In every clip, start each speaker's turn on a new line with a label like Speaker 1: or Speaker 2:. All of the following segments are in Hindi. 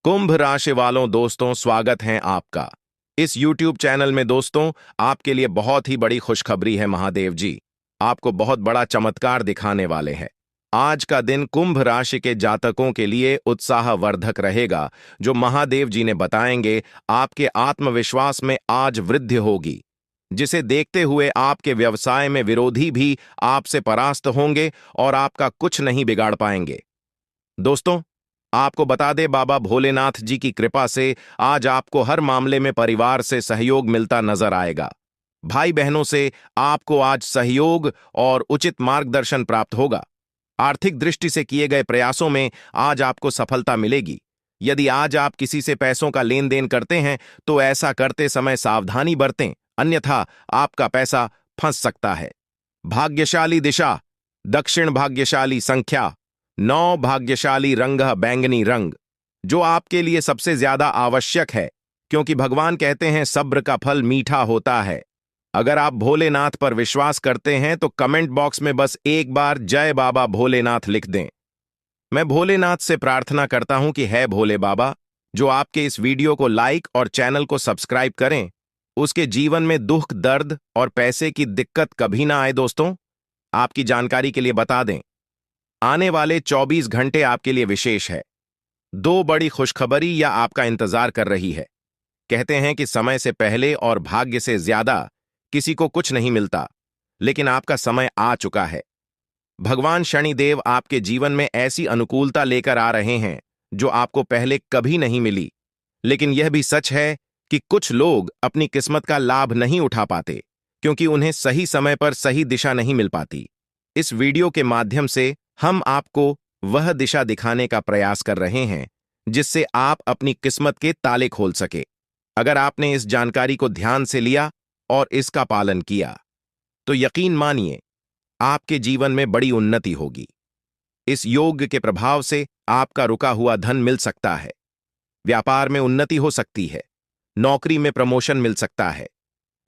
Speaker 1: कुंभ राशि वालों दोस्तों, स्वागत है आपका इस YouTube चैनल में। दोस्तों, आपके लिए बहुत ही बड़ी खुशखबरी है। महादेव जी आपको बहुत बड़ा चमत्कार दिखाने वाले हैं। आज का दिन कुंभ राशि के जातकों के लिए उत्साहवर्धक रहेगा। जो महादेव जी ने बताएंगे, आपके आत्मविश्वास में आज वृद्धि होगी, जिसे देखते हुए आपके व्यवसाय में विरोधी भी आपसे परास्त होंगे और आपका कुछ नहीं बिगाड़ पाएंगे। दोस्तों, आपको बता दे, बाबा भोलेनाथ जी की कृपा से आज आपको हर मामले में परिवार से सहयोग मिलता नजर आएगा। भाई बहनों से आपको आज सहयोग और उचित मार्गदर्शन प्राप्त होगा। आर्थिक दृष्टि से किए गए प्रयासों में आज आपको सफलता मिलेगी। यदि आज आप किसी से पैसों का लेन देन करते हैं तो ऐसा करते समय सावधानी बरतें, अन्यथा आपका पैसा फंस सकता है। भाग्यशाली दिशा दक्षिण, भाग्यशाली संख्या 9, भाग्यशाली रंग बैंगनी रंग, जो आपके लिए सबसे ज्यादा आवश्यक है, क्योंकि भगवान कहते हैं सब्र का फल मीठा होता है। अगर आप भोलेनाथ पर विश्वास करते हैं तो कमेंट बॉक्स में बस एक बार जय बाबा भोलेनाथ लिख दें। मैं भोलेनाथ से प्रार्थना करता हूं कि है भोले बाबा, जो आपके इस वीडियो को लाइक और चैनल को सब्सक्राइब करें, उसके जीवन में दुख, दर्द और पैसे की दिक्कत कभी ना आए। दोस्तों, आपकी जानकारी के लिए बता दें, आने वाले 24 घंटे आपके लिए विशेष है। दो बड़ी खुशखबरी या आपका इंतजार कर रही है। कहते हैं कि समय से पहले और भाग्य से ज्यादा किसी को कुछ नहीं मिलता, लेकिन आपका समय आ चुका है। भगवान शनिदेव आपके जीवन में ऐसी अनुकूलता लेकर आ रहे हैं जो आपको पहले कभी नहीं मिली। लेकिन यह भी सच है कि कुछ लोग अपनी किस्मत का लाभ नहीं उठा पाते, क्योंकि उन्हें सही समय पर सही दिशा नहीं मिल पाती। इस वीडियो के माध्यम से हम आपको वह दिशा दिखाने का प्रयास कर रहे हैं जिससे आप अपनी किस्मत के ताले खोल सके। अगर आपने इस जानकारी को ध्यान से लिया और इसका पालन किया तो यकीन मानिए, आपके जीवन में बड़ी उन्नति होगी। इस योग के प्रभाव से आपका रुका हुआ धन मिल सकता है, व्यापार में उन्नति हो सकती है, नौकरी में प्रमोशन मिल सकता है,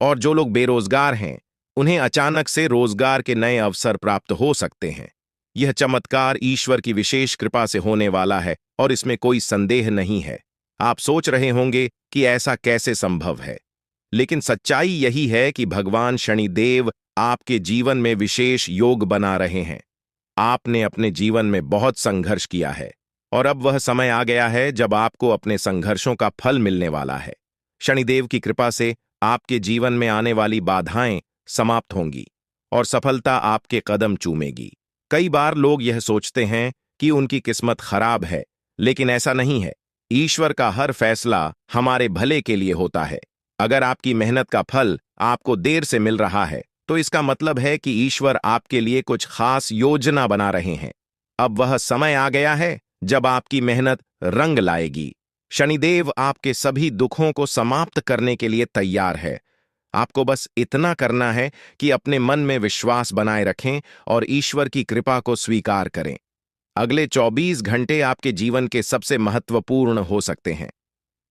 Speaker 1: और जो लोग बेरोजगार हैं उन्हें अचानक से रोजगार के नए अवसर प्राप्त हो सकते हैं। यह चमत्कार ईश्वर की विशेष कृपा से होने वाला है और इसमें कोई संदेह नहीं है। आप सोच रहे होंगे कि ऐसा कैसे संभव है, लेकिन सच्चाई यही है कि भगवान शनिदेव आपके जीवन में विशेष योग बना रहे हैं। आपने अपने जीवन में बहुत संघर्ष किया है और अब वह समय आ गया है जब आपको अपने संघर्षों का फल मिलने वाला है। शनिदेव की कृपा से आपके जीवन में आने वाली बाधाएं समाप्त होंगी और सफलता आपके कदम चूमेगी। कई बार लोग यह सोचते हैं कि उनकी किस्मत खराब है, लेकिन ऐसा नहीं है। ईश्वर का हर फैसला हमारे भले के लिए होता है। अगर आपकी मेहनत का फल आपको देर से मिल रहा है तो इसका मतलब है कि ईश्वर आपके लिए कुछ खास योजना बना रहे हैं। अब वह समय आ गया है जब आपकी मेहनत रंग लाएगी। शनिदेव आपके सभी दुखों को समाप्त करने के लिए तैयार है। आपको बस इतना करना है कि अपने मन में विश्वास बनाए रखें और ईश्वर की कृपा को स्वीकार करें। अगले 24 घंटे आपके जीवन के सबसे महत्वपूर्ण हो सकते हैं।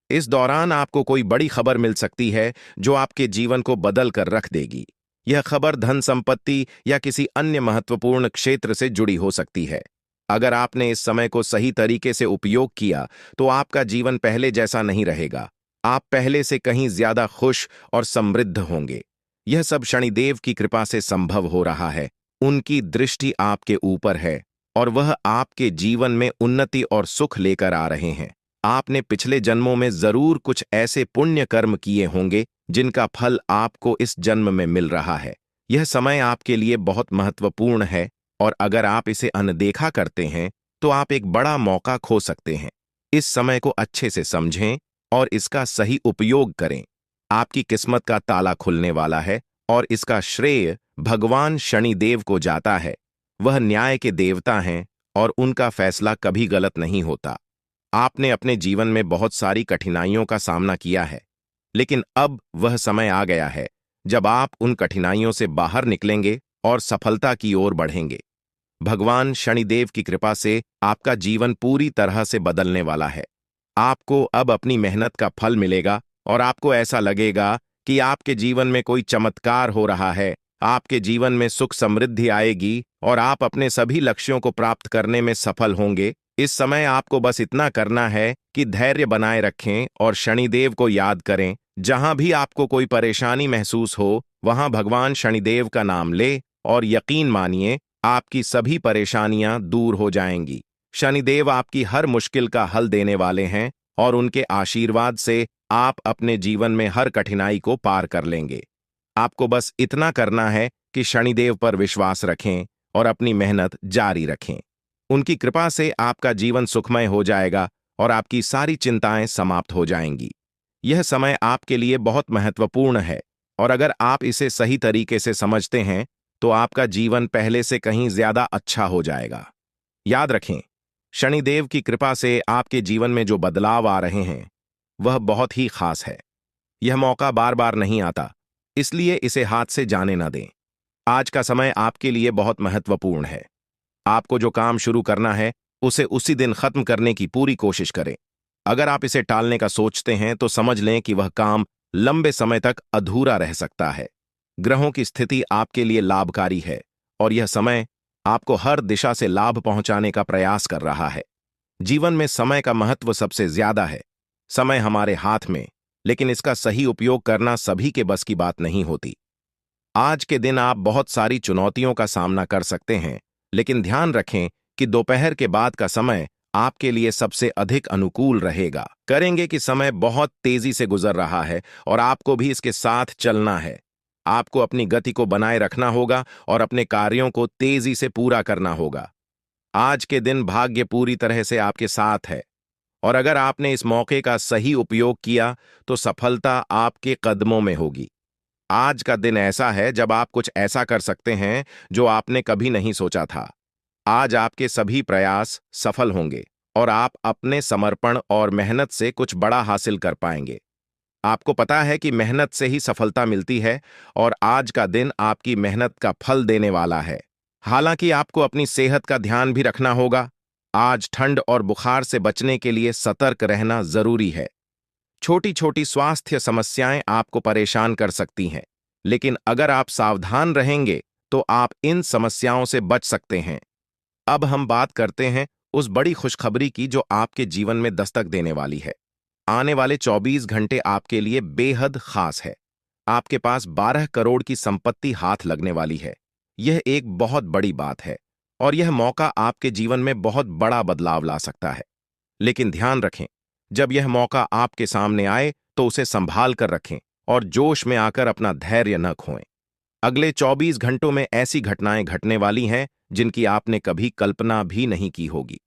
Speaker 1: इस दौरान आपको कोई बड़ी खबर मिल सकती है जो आपके जीवन को बदल कर रख देगी। यह खबर धन, संपत्ति या किसी अन्य महत्वपूर्ण क्षेत्र से जुड़ी हो सकती है। अगर आपने इस समय को सही तरीके से उपयोग किया तो आपका जीवन पहले जैसा नहीं रहेगा। आप पहले से कहीं ज्यादा खुश और समृद्ध होंगे। यह सब शनिदेव की कृपा से संभव हो रहा है। उनकी दृष्टि आपके ऊपर है और वह आपके जीवन में उन्नति और सुख लेकर आ रहे हैं। आपने पिछले जन्मों में जरूर कुछ ऐसे पुण्य कर्म किए होंगे जिनका फल आपको इस जन्म में मिल रहा है। यह समय आपके लिए बहुत महत्वपूर्ण है और अगर आप इसे अनदेखा करते हैं तो आप एक बड़ा मौका खो सकते हैं। इस समय को अच्छे से समझें और इसका सही उपयोग करें। आपकी किस्मत का ताला खुलने वाला है और इसका श्रेय भगवान शनिदेव को जाता है। वह न्याय के देवता हैं और उनका फैसला कभी गलत नहीं होता। आपने अपने जीवन में बहुत सारी कठिनाइयों का सामना किया है, लेकिन अब वह समय आ गया है जब आप उन कठिनाइयों से बाहर निकलेंगे और सफलता की ओर बढ़ेंगे। भगवान शनिदेव की कृपा से आपका जीवन पूरी तरह से बदलने वाला है। आपको अब अपनी मेहनत का फल मिलेगा और आपको ऐसा लगेगा कि आपके जीवन में कोई चमत्कार हो रहा है। आपके जीवन में सुख समृद्धि आएगी और आप अपने सभी लक्ष्यों को प्राप्त करने में सफल होंगे। इस समय आपको बस इतना करना है कि धैर्य बनाए रखें और शनिदेव को याद करें। जहां भी आपको कोई परेशानी महसूस हो, वहां भगवान शनिदेव का नाम ले और यकीन मानिए आपकी सभी परेशानियां दूर हो जाएंगी। शनिदेव आपकी हर मुश्किल का हल देने वाले हैं और उनके आशीर्वाद से आप अपने जीवन में हर कठिनाई को पार कर लेंगे। आपको बस इतना करना है कि शनिदेव पर विश्वास रखें और अपनी मेहनत जारी रखें। उनकी कृपा से आपका जीवन सुखमय हो जाएगा और आपकी सारी चिंताएं समाप्त हो जाएंगी। यह समय आपके लिए बहुत महत्वपूर्ण है और अगर आप इसे सही तरीके से समझते हैं तो आपका जीवन पहले से कहीं ज्यादा अच्छा हो जाएगा। याद रखें, शनिदेव की कृपा से आपके जीवन में जो बदलाव आ रहे हैं वह बहुत ही खास है। यह मौका बार बार नहीं आता, इसलिए इसे हाथ से जाने न दें। आज का समय आपके लिए बहुत महत्वपूर्ण है। आपको जो काम शुरू करना है उसे उसी दिन खत्म करने की पूरी कोशिश करें। अगर आप इसे टालने का सोचते हैं तो समझ लें कि वह काम लंबे समय तक अधूरा रह सकता है। ग्रहों की स्थिति आपके लिए लाभकारी है और यह समय आपको हर दिशा से लाभ पहुंचाने का प्रयास कर रहा है। जीवन में समय का महत्व सबसे ज्यादा है। समय हमारे हाथ में, लेकिन इसका सही उपयोग करना सभी के बस की बात नहीं होती। आज के दिन आप बहुत सारी चुनौतियों का सामना कर सकते हैं, लेकिन ध्यान रखें कि दोपहर के बाद का समय आपके लिए सबसे अधिक अनुकूल रहेगा। करेंगे कि समय बहुत तेजी से गुजर रहा है और आपको भी इसके साथ चलना है। आपको अपनी गति को बनाए रखना होगा और अपने कार्यों को तेजी से पूरा करना होगा। आज के दिन भाग्य पूरी तरह से आपके साथ है और अगर आपने इस मौके का सही उपयोग किया तो सफलता आपके कदमों में होगी। आज का दिन ऐसा है जब आप कुछ ऐसा कर सकते हैं जो आपने कभी नहीं सोचा था। आज आपके सभी प्रयास सफल होंगे और आप अपने समर्पण और मेहनत से कुछ बड़ा हासिल कर पाएंगे। आपको पता है कि मेहनत से ही सफलता मिलती है और आज का दिन आपकी मेहनत का फल देने वाला है। हालांकि आपको अपनी सेहत का ध्यान भी रखना होगा। आज ठंड और बुखार से बचने के लिए सतर्क रहना जरूरी है। छोटी छोटी स्वास्थ्य समस्याएं आपको परेशान कर सकती हैं, लेकिन अगर आप सावधान रहेंगे तो आप इन समस्याओं से बच सकते हैं। अब हम बात करते हैं उस बड़ी खुशखबरी की जो आपके जीवन में दस्तक देने वाली है। आने वाले 24 घंटे आपके लिए बेहद खास है। आपके पास 12 करोड़ की संपत्ति हाथ लगने वाली है। यह एक बहुत बड़ी बात है और यह मौका आपके जीवन में बहुत बड़ा बदलाव ला सकता है। लेकिन ध्यान रखें, जब यह मौका आपके सामने आए तो उसे संभाल कर रखें और जोश में आकर अपना धैर्य न खोएं। अगले 24 घंटों में ऐसी घटनाएं घटने वाली हैं जिनकी आपने कभी कल्पना भी नहीं की होगी।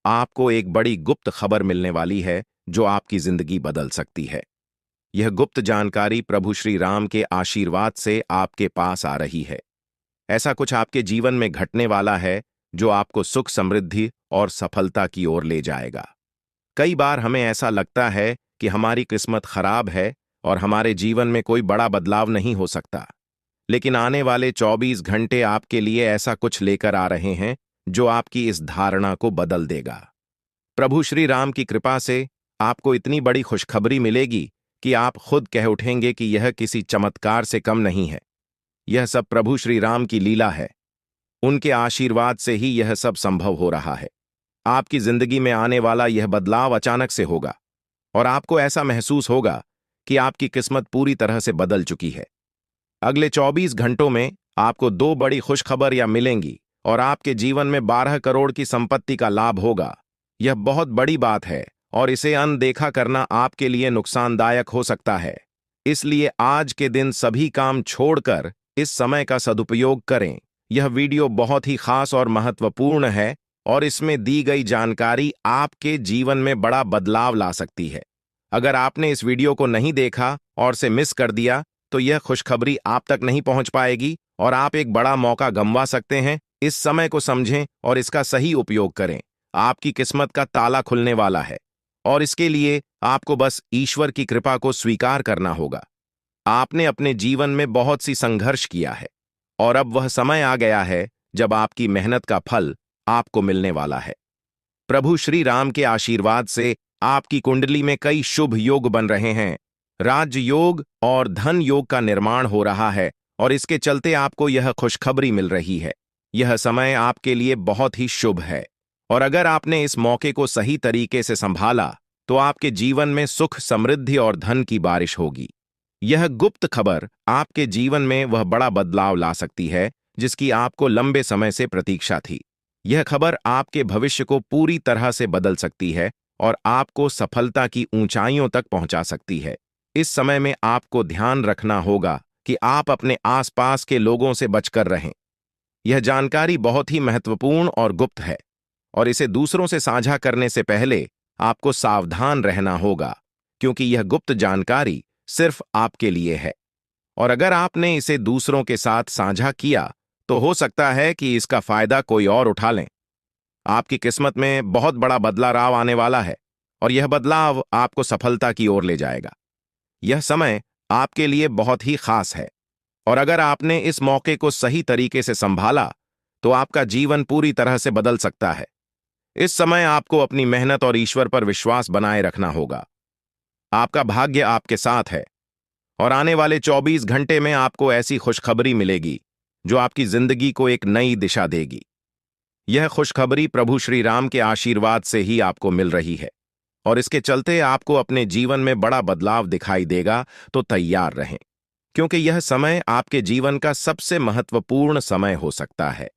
Speaker 1: आपको एक बड़ी गुप्त खबर मिलने वाली है जो आपकी जिंदगी बदल सकती है। यह गुप्त जानकारी प्रभु श्री राम के आशीर्वाद से आपके पास आ रही है। ऐसा कुछ आपके जीवन में घटने वाला है जो आपको सुख, समृद्धि और सफलता की ओर ले जाएगा। कई बार हमें ऐसा लगता है कि हमारी किस्मत खराब है और हमारे जीवन में कोई बड़ा बदलाव नहीं हो सकता, लेकिन आने वाले 24 घंटे आपके लिए ऐसा कुछ लेकर आ रहे हैं जो आपकी इस धारणा को बदल देगा। प्रभु श्री राम की कृपा से आपको इतनी बड़ी खुशखबरी मिलेगी कि आप खुद कह उठेंगे कि यह किसी चमत्कार से कम नहीं है। यह सब प्रभु श्री राम की लीला है। उनके आशीर्वाद से ही यह सब संभव हो रहा है। आपकी जिंदगी में आने वाला यह बदलाव अचानक से होगा और आपको ऐसा महसूस होगा कि आपकी किस्मत पूरी तरह से बदल चुकी है। अगले 24 घंटों में आपको 2 बड़ी खुशखबरियां मिलेंगी और आपके जीवन में 12 करोड़ की संपत्ति का लाभ होगा। यह बहुत बड़ी बात है और इसे अनदेखा करना आपके लिए नुकसानदायक हो सकता है। इसलिए आज के दिन सभी काम छोड़कर इस समय का सदुपयोग करें। यह वीडियो बहुत ही खास और महत्वपूर्ण है और इसमें दी गई जानकारी आपके जीवन में बड़ा बदलाव ला सकती है। अगर आपने इस वीडियो को नहीं देखा और से मिस कर दिया तो यह खुशखबरी आप तक नहीं पहुंच पाएगी और आप एक बड़ा मौका गंवा सकते हैं। इस समय को समझें और इसका सही उपयोग करें। आपकी किस्मत का ताला खुलने वाला है और इसके लिए आपको बस ईश्वर की कृपा को स्वीकार करना होगा। आपने अपने जीवन में बहुत सी संघर्ष किया है और अब वह समय आ गया है जब आपकी मेहनत का फल आपको मिलने वाला है। प्रभु श्री राम के आशीर्वाद से आपकी कुंडली में कई शुभ योग बन रहे हैं। राज्य योग और धन योग का निर्माण हो रहा है और इसके चलते आपको यह खुशखबरी मिल रही है। यह समय आपके लिए बहुत ही शुभ है और अगर आपने इस मौके को सही तरीके से संभाला तो आपके जीवन में सुख, समृद्धि और धन की बारिश होगी। यह गुप्त खबर आपके जीवन में वह बड़ा बदलाव ला सकती है जिसकी आपको लंबे समय से प्रतीक्षा थी। यह खबर आपके भविष्य को पूरी तरह से बदल सकती है और आपको सफलता की ऊंचाइयों तक पहुंचा सकती है। इस समय में आपको ध्यान रखना होगा कि आप अपने आसपास के लोगों से बचकर रहें। यह जानकारी बहुत ही महत्वपूर्ण और गुप्त है और इसे दूसरों से साझा करने से पहले आपको सावधान रहना होगा, क्योंकि यह गुप्त जानकारी सिर्फ आपके लिए है और अगर आपने इसे दूसरों के साथ साझा किया तो हो सकता है कि इसका फायदा कोई और उठा लें। आपकी किस्मत में बहुत बड़ा बदलाव आने वाला है और यह बदलाव आपको सफलता की ओर ले जाएगा। यह समय आपके लिए बहुत ही खास है और अगर आपने इस मौके को सही तरीके से संभाला तो आपका जीवन पूरी तरह से बदल सकता है। इस समय आपको अपनी मेहनत और ईश्वर पर विश्वास बनाए रखना होगा। आपका भाग्य आपके साथ है और आने वाले 24 घंटे में आपको ऐसी खुशखबरी मिलेगी जो आपकी जिंदगी को एक नई दिशा देगी। यह खुशखबरी प्रभु श्री राम के आशीर्वाद से ही आपको मिल रही है और इसके चलते आपको अपने जीवन में बड़ा बदलाव दिखाई देगा, तो तैयार रहें, क्योंकि यह समय आपके जीवन का सबसे महत्वपूर्ण समय हो सकता है।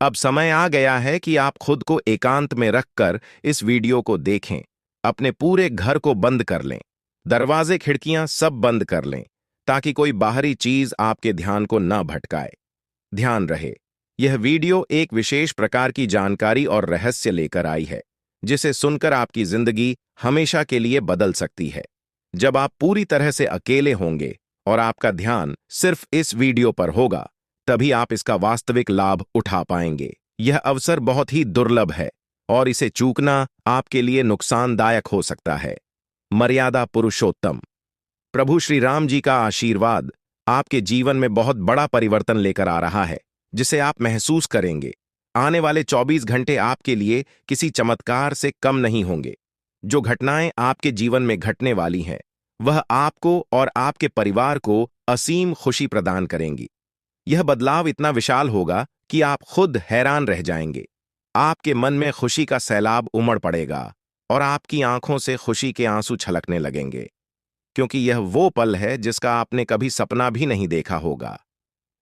Speaker 1: अब समय आ गया है कि आप खुद को एकांत में रखकर इस वीडियो को देखें। अपने पूरे घर को बंद कर लें, दरवाजे खिड़कियां सब बंद कर लें ताकि कोई बाहरी चीज आपके ध्यान को न भटकाए। ध्यान रहे, यह वीडियो एक विशेष प्रकार की जानकारी और रहस्य लेकर आई है जिसे सुनकर आपकी जिंदगी हमेशा के लिए बदल सकती है। जब आप पूरी तरह से अकेले होंगे और आपका ध्यान सिर्फ इस वीडियो पर होगा, तभी आप इसका वास्तविक लाभ उठा पाएंगे। यह अवसर बहुत ही दुर्लभ है और इसे चूकना आपके लिए नुकसानदायक हो सकता है। मर्यादा पुरुषोत्तम प्रभु श्री राम जी का आशीर्वाद आपके जीवन में बहुत बड़ा परिवर्तन लेकर आ रहा है, जिसे आप महसूस करेंगे। आने वाले 24 घंटे आपके लिए किसी चमत्कार से कम नहीं होंगे। जो घटनाएं आपके जीवन में घटने वाली हैं, वह आपको और आपके परिवार को असीम खुशी प्रदान करेंगी। यह बदलाव इतना विशाल होगा कि आप खुद हैरान रह जाएंगे। आपके मन में खुशी का सैलाब उमड़ पड़ेगा और आपकी आंखों से खुशी के आंसू छलकने लगेंगे, क्योंकि यह वो पल है जिसका आपने कभी सपना भी नहीं देखा होगा।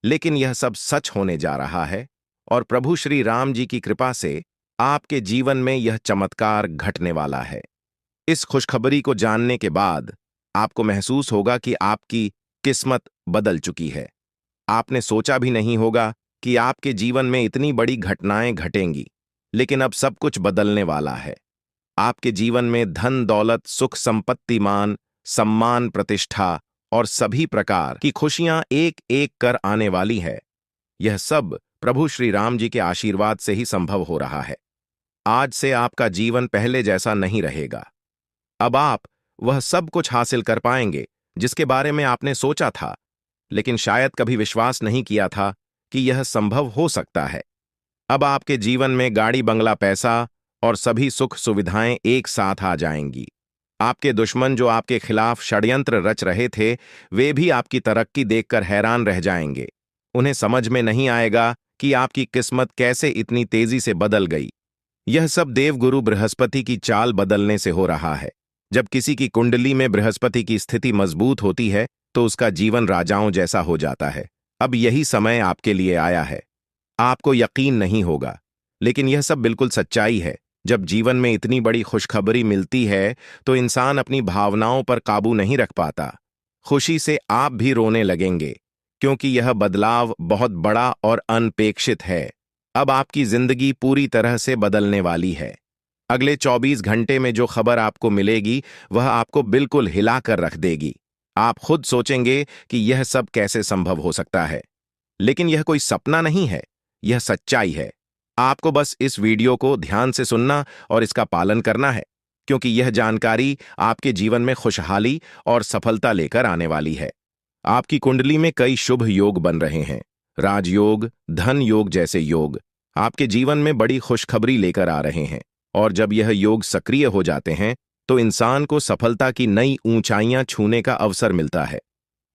Speaker 1: लेकिन यह सब सच होने जा रहा है और प्रभु श्री राम जी की कृपा से आपके जीवन में यह चमत्कार घटने वाला है। इस खुशखबरी को जानने के बाद आपको महसूस होगा कि आपकी किस्मत बदल चुकी है। आपने सोचा भी नहीं होगा कि आपके जीवन में इतनी बड़ी घटनाएं घटेंगी, लेकिन अब सब कुछ बदलने वाला है। आपके जीवन में धन, दौलत, सुख, संपत्ति, मान, सम्मान, प्रतिष्ठा और सभी प्रकार की खुशियां एक एक कर आने वाली है। यह सब प्रभु श्री राम जी के आशीर्वाद से ही संभव हो रहा है। आज से आपका जीवन पहले जैसा नहीं रहेगा। अब आप वह सब कुछ हासिल कर पाएंगे जिसके बारे में आपने सोचा था, लेकिन शायद कभी विश्वास नहीं किया था कि यह संभव हो सकता है। अब आपके जीवन में गाड़ी, बंगला, पैसा और सभी सुख सुविधाएं एक साथ आ जाएंगी। आपके दुश्मन जो आपके खिलाफ षड्यंत्र रच रहे थे, वे भी आपकी तरक्की देखकर हैरान रह जाएंगे। उन्हें समझ में नहीं आएगा कि आपकी किस्मत कैसे इतनी तेजी से बदल गई। यह सब देवगुरु बृहस्पति की चाल बदलने से हो रहा है। जब किसी की कुंडली में बृहस्पति की स्थिति मजबूत होती है तो उसका जीवन राजाओं जैसा हो जाता है। अब यही समय आपके लिए आया है। आपको यकीन नहीं होगा, लेकिन यह सब बिल्कुल सच्चाई है। जब जीवन में इतनी बड़ी खुशखबरी मिलती है तो इंसान अपनी भावनाओं पर काबू नहीं रख पाता। खुशी से आप भी रोने लगेंगे, क्योंकि यह बदलाव बहुत बड़ा और अनपेक्षित है। अब आपकी जिंदगी पूरी तरह से बदलने वाली है। अगले 24 घंटे में जो खबर आपको मिलेगी वह आपको बिल्कुल हिलाकर रख देगी। आप खुद सोचेंगे कि यह सब कैसे संभव हो सकता है, लेकिन यह कोई सपना नहीं है, यह सच्चाई है। आपको बस इस वीडियो को ध्यान से सुनना और इसका पालन करना है, क्योंकि यह जानकारी आपके जीवन में खुशहाली और सफलता लेकर आने वाली है। आपकी कुंडली में कई शुभ योग बन रहे हैं। राजयोग, धन योग जैसे योग आपके जीवन में बड़ी खुशखबरी लेकर आ रहे हैं, और जब यह योग सक्रिय हो जाते हैं तो इंसान को सफलता की नई ऊंचाइयां छूने का अवसर मिलता है।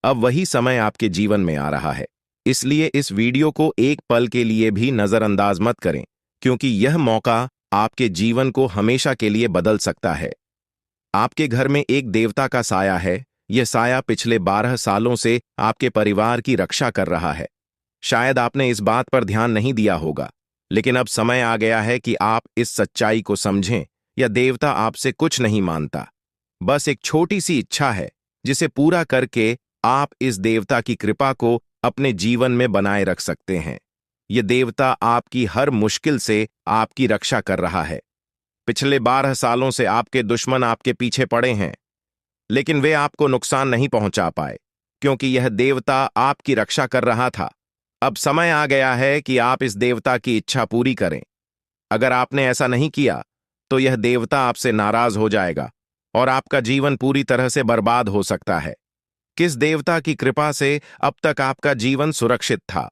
Speaker 1: अब वही समय आपके जीवन में आ रहा है, इसलिए इस वीडियो को एक पल के लिए भी नजरअंदाज मत करें, क्योंकि यह मौका आपके जीवन को हमेशा के लिए बदल सकता है। आपके घर में एक देवता का साया है। यह साया पिछले 12 सालों से आपके परिवार की रक्षा कर रहा है। शायद आपने इस बात पर ध्यान नहीं दिया होगा, लेकिन अब समय आ गया है कि आप इस सच्चाई को समझें। यह देवता आपसे कुछ नहीं मांगता, बस एक छोटी सी इच्छा है, जिसे पूरा करके आप इस देवता की कृपा को अपने जीवन में बनाए रख सकते हैं। यह देवता आपकी हर मुश्किल से आपकी रक्षा कर रहा है। पिछले 12 सालों से आपके दुश्मन आपके पीछे पड़े हैं, लेकिन वे आपको नुकसान नहीं पहुंचा पाए, क्योंकि यह देवता आपकी रक्षा कर रहा था। अब समय आ गया है कि आप इस देवता की इच्छा पूरी करें। अगर आपने ऐसा नहीं किया, तो यह देवता आपसे नाराज हो जाएगा और आपका जीवन पूरी तरह से बर्बाद हो सकता है। किस देवता की कृपा से अब तक आपका जीवन सुरक्षित था?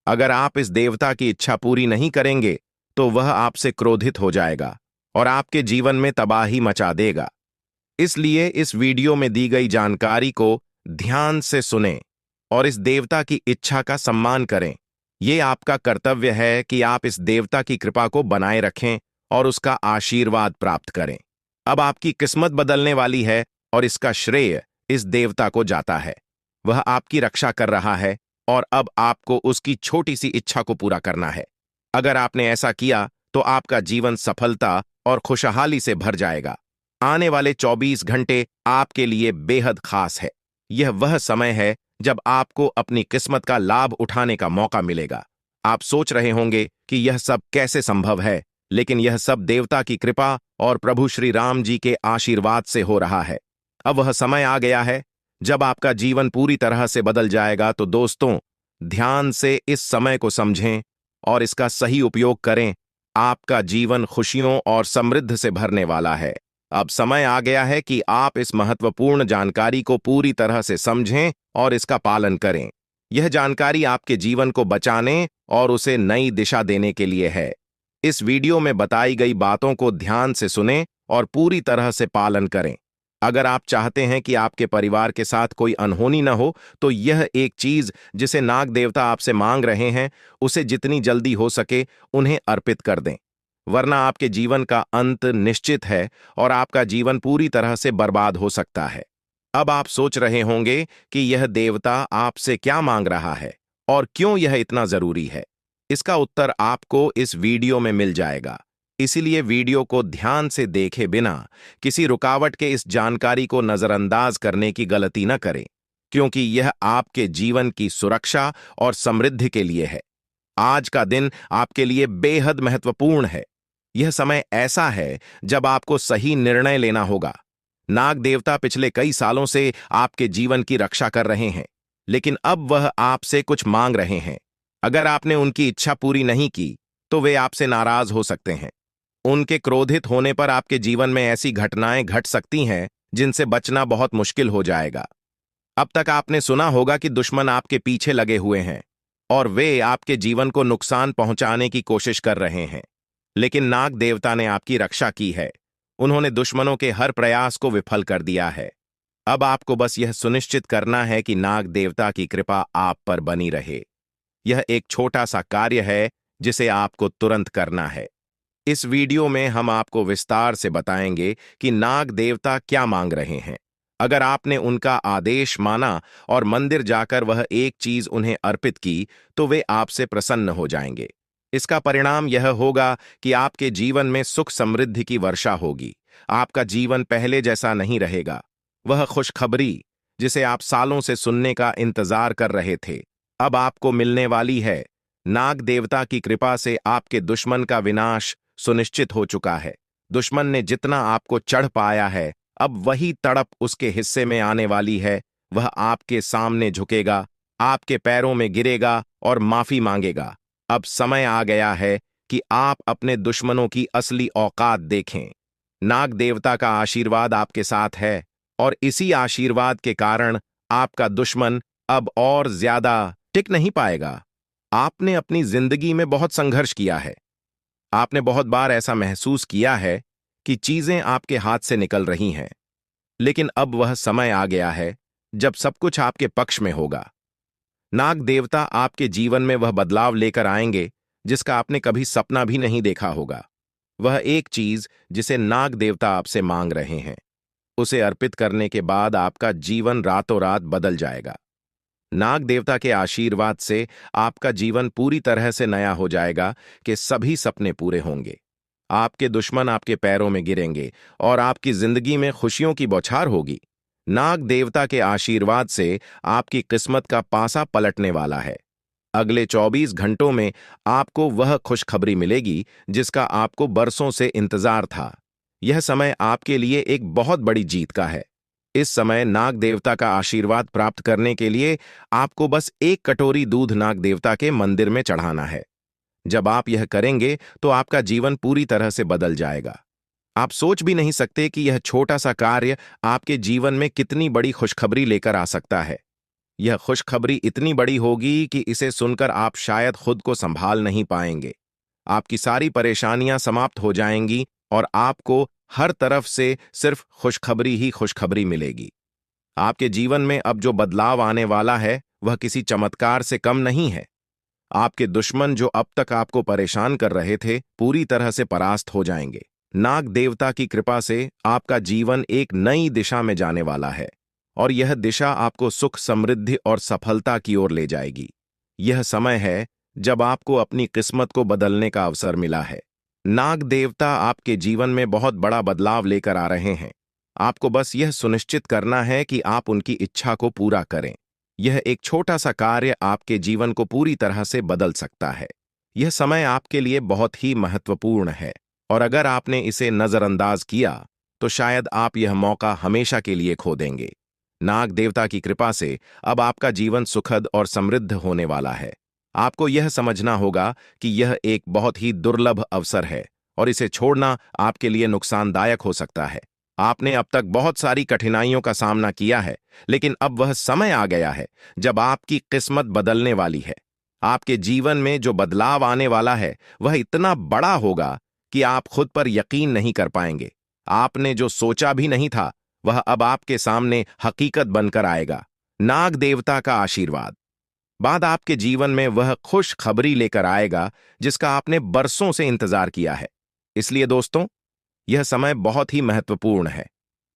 Speaker 1: अगर आप इस देवता की इच्छा पूरी नहीं करेंगे, तो वह आपसे क्रोधित हो जाएगा और आपके जीवन में तबाही मचा देगा। इसलिए इस वीडियो में दी गई जानकारी को ध्यान से सुनें और इस देवता की इच्छा का सम्मान करें। ये आपका कर्तव्य है कि आप इस देवता की कृपा को बनाए रखें और उसका आशीर्वाद प्राप्त करें। अब आपकी किस्मत बदलने वाली है और इसका श्रेय इस देवता को जाता है। वह आपकी रक्षा कर रहा है और अब आपको उसकी छोटी सी इच्छा को पूरा करना है। अगर आपने ऐसा किया, तो आपका जीवन सफलता और खुशहाली से भर जाएगा। आने वाले 24 घंटे आपके लिए बेहद खास है। यह वह समय है जब आपको अपनी किस्मत का लाभ उठाने का मौका मिलेगा। आप सोच रहे होंगे कि यह सब कैसे संभव है, लेकिन यह सब देवता की कृपा और प्रभु श्री राम जी के आशीर्वाद से हो रहा है। अब वह समय आ गया है जब आपका जीवन पूरी तरह से बदल जाएगा। तो दोस्तों, ध्यान से इस समय को समझें और इसका सही उपयोग करें। आपका जीवन खुशियों और समृद्धि से भरने वाला है। अब समय आ गया है कि आप इस महत्वपूर्ण जानकारी को पूरी तरह से समझें और इसका पालन करें। यह जानकारी आपके जीवन को बचाने और उसे नई दिशा देने के लिए है। इस वीडियो में बताई गई बातों को ध्यान से सुनें और पूरी तरह से पालन करें। अगर आप चाहते हैं कि आपके परिवार के साथ कोई अनहोनी न हो, तो यह एक चीज जिसे नाग देवता आपसे मांग रहे हैं, उसे जितनी जल्दी हो सके उन्हें अर्पित कर दें, वरना आपके जीवन का अंत निश्चित है और आपका जीवन पूरी तरह से बर्बाद हो सकता है। अब आप सोच रहे होंगे कि यह देवता आपसे क्या मांग रहा है और क्यों यह इतना जरूरी है। इसका उत्तर आपको इस वीडियो में मिल जाएगा। इसीलिए वीडियो को ध्यान से देखे बिना किसी रुकावट के इस जानकारी को नजरअंदाज करने की गलती न करें, क्योंकि यह आपके जीवन की सुरक्षा और समृद्धि के लिए है। आज का दिन आपके लिए बेहद महत्वपूर्ण है। यह समय ऐसा है जब आपको सही निर्णय लेना होगा। नाग देवता पिछले कई सालों से आपके जीवन की रक्षा कर रहे हैं, लेकिन अब वह आपसे कुछ मांग रहे हैं। अगर आपने उनकी इच्छा पूरी नहीं की, तो वे आपसे नाराज हो सकते हैं। उनके क्रोधित होने पर आपके जीवन में ऐसी घटनाएं घट सकती हैं जिनसे बचना बहुत मुश्किल हो जाएगा। अब तक आपने सुना होगा कि दुश्मन आपके पीछे लगे हुए हैं और वे आपके जीवन को नुकसान पहुंचाने की कोशिश कर रहे हैं, लेकिन नाग देवता ने आपकी रक्षा की है। उन्होंने दुश्मनों के हर प्रयास को विफल कर दिया है। अब आपको बस यह सुनिश्चित करना है कि नाग देवता की कृपा आप पर बनी रहे। यह एक छोटा सा कार्य है जिसे आपको तुरंत करना है। इस वीडियो में हम आपको विस्तार से बताएंगे कि नाग देवता क्या मांग रहे हैं। अगर आपने उनका आदेश माना और मंदिर जाकर वह एक चीज उन्हें अर्पित की, तो वे आपसे प्रसन्न हो जाएंगे। इसका परिणाम यह होगा कि आपके जीवन में सुख समृद्धि की वर्षा होगी। आपका जीवन पहले जैसा नहीं रहेगा। वह खुशखबरी जिसे आप सालों से सुनने का इंतजार कर रहे थे, अब आपको मिलने वाली है। नाग देवता की कृपा से आपके दुश्मन का विनाश सुनिश्चित हो चुका है। दुश्मन ने जितना आपको चढ़ पाया है, अब वही तड़प उसके हिस्से में आने वाली है। वह आपके सामने झुकेगा, आपके पैरों में गिरेगा और माफी मांगेगा। अब समय आ गया है कि आप अपने दुश्मनों की असली औकात देखें। नाग देवता का आशीर्वाद आपके साथ है और इसी आशीर्वाद के कारण आपका दुश्मन अब और ज्यादा टिक नहीं पाएगा। आपने अपनी जिंदगी में बहुत संघर्ष किया है। आपने बहुत बार ऐसा महसूस किया है कि चीजें आपके हाथ से निकल रही हैं, लेकिन अब वह समय आ गया है जब सब कुछ आपके पक्ष में होगा। नाग देवता आपके जीवन में वह बदलाव लेकर आएंगे जिसका आपने कभी सपना भी नहीं देखा होगा। वह एक चीज जिसे नाग देवता आपसे मांग रहे हैं, उसे अर्पित करने के बाद आपका जीवन रातों रात बदल जाएगा। नाग देवता के आशीर्वाद से आपका जीवन पूरी तरह से नया हो जाएगा कि सभी सपने पूरे होंगे। आपके दुश्मन आपके पैरों में गिरेंगे और आपकी जिंदगी में खुशियों की बौछार होगी। नाग देवता के आशीर्वाद से आपकी किस्मत का पासा पलटने वाला है। अगले 24 घंटों में आपको वह खुशखबरी मिलेगी जिसका आपको बरसों से इंतजार था। यह समय आपके लिए एक बहुत बड़ी जीत का है। इस समय नाग देवता का आशीर्वाद प्राप्त करने के लिए आपको बस एक कटोरी दूध नाग देवता के मंदिर में चढ़ाना है। जब आप यह करेंगे तो आपका जीवन पूरी तरह से बदल जाएगा। आप सोच भी नहीं सकते कि यह छोटा सा कार्य आपके जीवन में कितनी बड़ी खुशखबरी लेकर आ सकता है। यह खुशखबरी इतनी बड़ी होगी कि इसे सुनकर आप शायद खुद को संभाल नहीं पाएंगे। आपकी सारी परेशानियां समाप्त हो जाएंगी और आपको हर तरफ से सिर्फ खुशखबरी ही खुशखबरी मिलेगी। आपके जीवन में अब जो बदलाव आने वाला है वह किसी चमत्कार से कम नहीं है। आपके दुश्मन जो अब तक आपको परेशान कर रहे थे पूरी तरह से परास्त हो जाएंगे। नाग देवता की कृपा से आपका जीवन एक नई दिशा में जाने वाला है और यह दिशा आपको सुख, समृद्धि और सफलता की ओर ले जाएगी। यह समय है जब आपको अपनी किस्मत को बदलने का अवसर मिला है। नाग देवता आपके जीवन में बहुत बड़ा बदलाव लेकर आ रहे हैं। आपको बस यह सुनिश्चित करना है कि आप उनकी इच्छा को पूरा करें। यह एक छोटा सा कार्य आपके जीवन को पूरी तरह से बदल सकता है। यह समय आपके लिए बहुत ही महत्वपूर्ण है और अगर आपने इसे नजरअंदाज किया तो शायद आप यह मौका हमेशा के लिए खो देंगे। नाग देवता की कृपा से अब आपका जीवन सुखद और समृद्ध होने वाला है। आपको यह समझना होगा कि यह एक बहुत ही दुर्लभ अवसर है और इसे छोड़ना आपके लिए नुकसानदायक हो सकता है। आपने अब तक बहुत सारी कठिनाइयों का सामना किया है, लेकिन अब वह समय आ गया है जब आपकी किस्मत बदलने वाली है। आपके जीवन में जो बदलाव आने वाला है वह इतना बड़ा होगा कि आप खुद पर यकीन नहीं कर पाएंगे। आपने जो सोचा भी नहीं था वह अब आपके सामने हकीकत बनकर आएगा। नाग देवता का आशीर्वाद बाद आपके जीवन में वह खुश खबरी लेकर आएगा जिसका आपने बरसों से इंतजार किया है। इसलिए दोस्तों, यह समय बहुत ही महत्वपूर्ण है।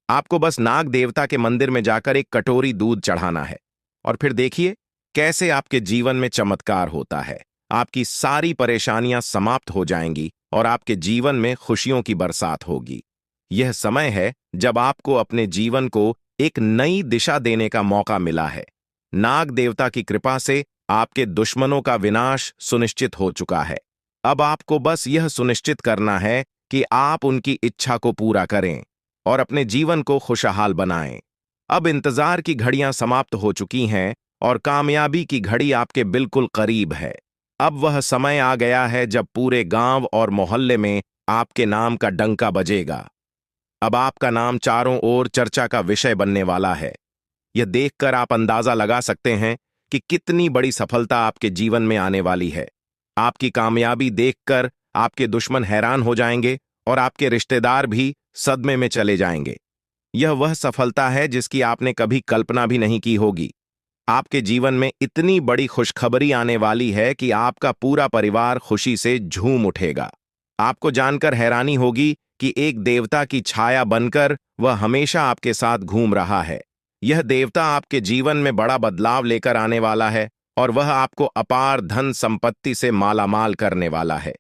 Speaker 1: आपको बस नाग देवता के मंदिर में जाकर एक कटोरी दूध चढ़ाना है और फिर देखिए कैसे आपके जीवन में चमत्कार होता है। आपकी सारी परेशानियां समाप्त हो जाएंगी और आपके जीवन में खुशियों की बरसात होगी। यह समय है जब आपको अपने जीवन को एक नई दिशा देने का मौका मिला है। नाग देवता की कृपा से आपके दुश्मनों का विनाश सुनिश्चित हो चुका है। अब आपको बस यह सुनिश्चित करना है कि आप उनकी इच्छा को पूरा करें और अपने जीवन को खुशहाल बनाएं। अब इंतजार की घड़ियां समाप्त हो चुकी हैं और कामयाबी की घड़ी आपके बिल्कुल करीब है। अब वह समय आ गया है जब पूरे गांव और मोहल्ले में आपके नाम का डंका बजेगा। अब आपका नाम चारों ओर चर्चा का विषय बनने वाला है। यह देखकर आप अंदाजा लगा सकते हैं कि कितनी बड़ी सफलता आपके जीवन में आने वाली है। आपकी कामयाबी देखकर आपके दुश्मन हैरान हो जाएंगे और आपके रिश्तेदार भी सदमे में चले जाएंगे। यह वह सफलता है जिसकी आपने कभी कल्पना भी नहीं की होगी। आपके जीवन में इतनी बड़ी खुशखबरी आने वाली है कि आपका पूरा परिवार खुशी से झूम उठेगा। आपको जानकर हैरानी होगी कि एक देवता की छाया बनकर वह हमेशा आपके साथ घूम रहा है। यह देवता आपके जीवन में बड़ा बदलाव लेकर आने वाला है और वह आपको अपार धन संपत्ति से मालामाल करने वाला है।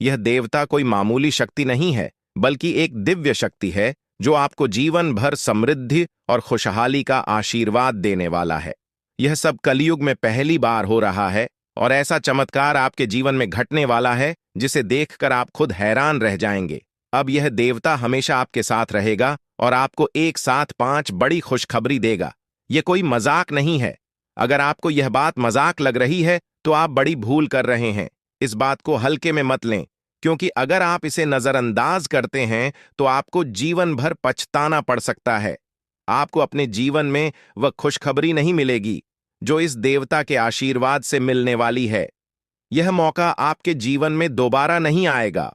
Speaker 1: यह देवता कोई मामूली शक्ति नहीं है, बल्कि एक दिव्य शक्ति है जो आपको जीवन भर समृद्धि और खुशहाली का आशीर्वाद देने वाला है। यह सब कलयुग में पहली बार हो रहा है और ऐसा चमत्कार आपके जीवन में घटने वाला है जिसे देखकर आप खुद हैरान रह जाएंगे। अब यह देवता हमेशा आपके साथ रहेगा और आपको एक साथ 5 बड़ी खुशखबरी देगा। यह कोई मजाक नहीं है। अगर आपको यह बात मजाक लग रही है तो आप बड़ी भूल कर रहे हैं। इस बात को हल्के में मत लें, क्योंकि अगर आप इसे नजरअंदाज करते हैं तो आपको जीवन भर पछताना पड़ सकता है। आपको अपने जीवन में वह खुशखबरी नहीं मिलेगी जो इस देवता के आशीर्वाद से मिलने वाली है। यह मौका आपके जीवन में दोबारा नहीं आएगा